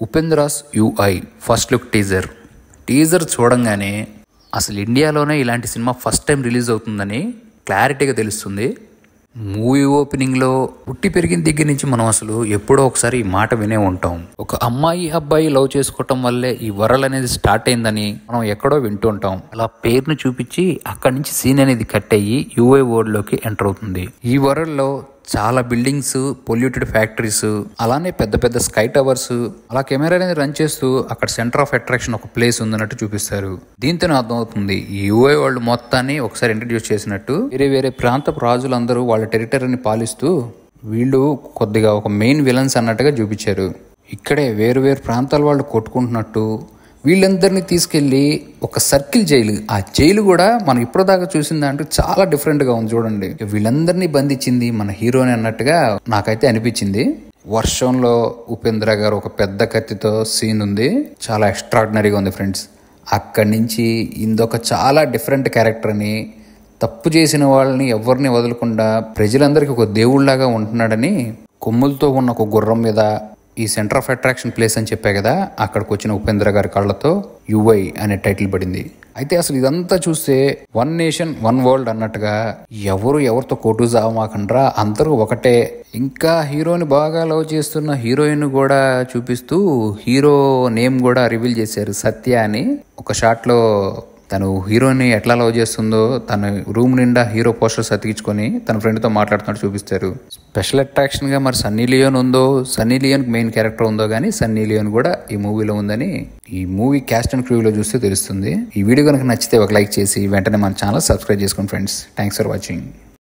Upendra's UI first look teaser చూడంగానే అసలు ఇండియాలోనే ఇలాంటి సినిమా ఫస్ట్ టైం రిలీజ్ అవుతుందని క్లారిటీగా తెలుస్తుంది. మూవీ ఓపెనింగ్లో పుట్టి పెరిగిన దగ్గర నుంచి మనం అసలు ఎప్పుడో ఒకసారి ఈ మాట వినే ఉంటాం. ఒక అమ్మాయి అబ్బాయి లవ్ చేసుకోవటం వల్లే ఈ వరల్డ్ అనేది స్టార్ట్ అయిందని మనం ఎక్కడో వింటూ ఉంటాం. అలా పేరును చూపించి అక్కడి నుంచి సీన్ అనేది కట్ అయ్యి యూఐ వరల్డ్ లోకి ఎంటర్ అవుతుంది. ఈ వరల్డ్ లో చాలా బిల్డింగ్స్, పొల్యూటెడ్ ఫ్యాక్టరీస్, అలానే పెద్ద పెద్ద స్కై టవర్స్, అలా కెమెరా అనేది రన్ చేస్తూ అక్కడ సెంటర్ ఆఫ్ అట్రాక్షన్ ఒక ప్లేస్ ఉందన్నట్టు చూపిస్తారు. దీంతోనే అర్థమవుతుంది ఈ యూఐ వరల్డ్ మొత్తాన్ని ఒకసారి ఇంట్రడ్యూస్ చేసినట్టు. వేరే వేరే ప్రాంతపు రాజులందరూ వాళ్ళ టెరిటరీని పాలిస్తూ వీళ్ళు కొద్దిగా ఒక మెయిన్ విలన్స్ అన్నట్టుగా చూపించారు. ఇక్కడే వేరు వేరు ప్రాంతాల వాళ్ళు కొట్టుకుంటున్నట్టు వీళ్ళందరినీ తీసుకెళ్లి ఒక సర్కిల్ జైలు, ఆ జైలు కూడా మనం ఇప్పటిదాకా చూసిన దాంట్లో చాలా డిఫరెంట్ గా ఉంది. చూడండి, వీళ్ళందరినీ బంధించింది మన హీరోని అన్నట్టుగా నాకైతే అనిపించింది. వర్షంలో ఉపేంద్ర గారు ఒక పెద్ద కత్తితో సీన్ ఉంది, చాలా ఎక్స్ట్రాడినరీగా ఉంది ఫ్రెండ్స్. అక్కడి నుంచి ఇందొక చాలా డిఫరెంట్ క్యారెక్టర్ అని, తప్పు చేసిన వాళ్ళని ఎవరిని వదలకుండా ప్రజలందరికీ ఒక దేవుళ్లాగా ఉంటున్నాడని, కొమ్ములతో ఉన్న ఒక గుర్రం మీద ఈ సెంటర్ ఆఫ్ అట్రాక్షన్ ప్లేస్ అని చెప్పా కదా, అక్కడికి వచ్చిన ఉపేంద్ర గారి కళ్ళతో యుఐ అనే టైటిల్ పడింది. అయితే అసలు ఇదంతా చూస్తే వన్ నేషన్ వన్ వరల్డ్ అన్నట్టుగా ఎవరు ఎవరితో కొట్టు జావమాకండ్రా, అందరూ ఒకటే. ఇంకా హీరోని బాగా లవ్ చేస్తున్న హీరోయిన్ కూడా చూపిస్తూ హీరో నేమ్ కూడా రివీల్ చేశారు, సత్య అని. ఒక షాట్ లో తను హీరోని ఎట్లా లవ్ చేస్తుందో తన రూమ్ నిండా హీరో పోస్టర్స్ అతికించుకొని తన ఫ్రెండ్తో మాట్లాడుతున్నట్టు చూపిస్తారు. స్పెషల్ అట్రాక్షన్ గా మరి సన్నీ లియోన్ ఉందో, సన్నీ లియోన్ మెయిన్ క్యారెక్టర్ ఉందో కానీ సన్నీ లియోన్ కూడా ఈ మూవీలో ఉందని ఈ మూవీ క్యాస్ట్ అండ్ క్రూలో చూస్తే తెలుస్తుంది. ఈ వీడియో కనుక నచ్చితే ఒక లైక్ చేసి వెంటనే మన ఛానల్ సబ్స్క్రైబ్ చేసుకోండి ఫ్రెండ్స్. Thanks for watching.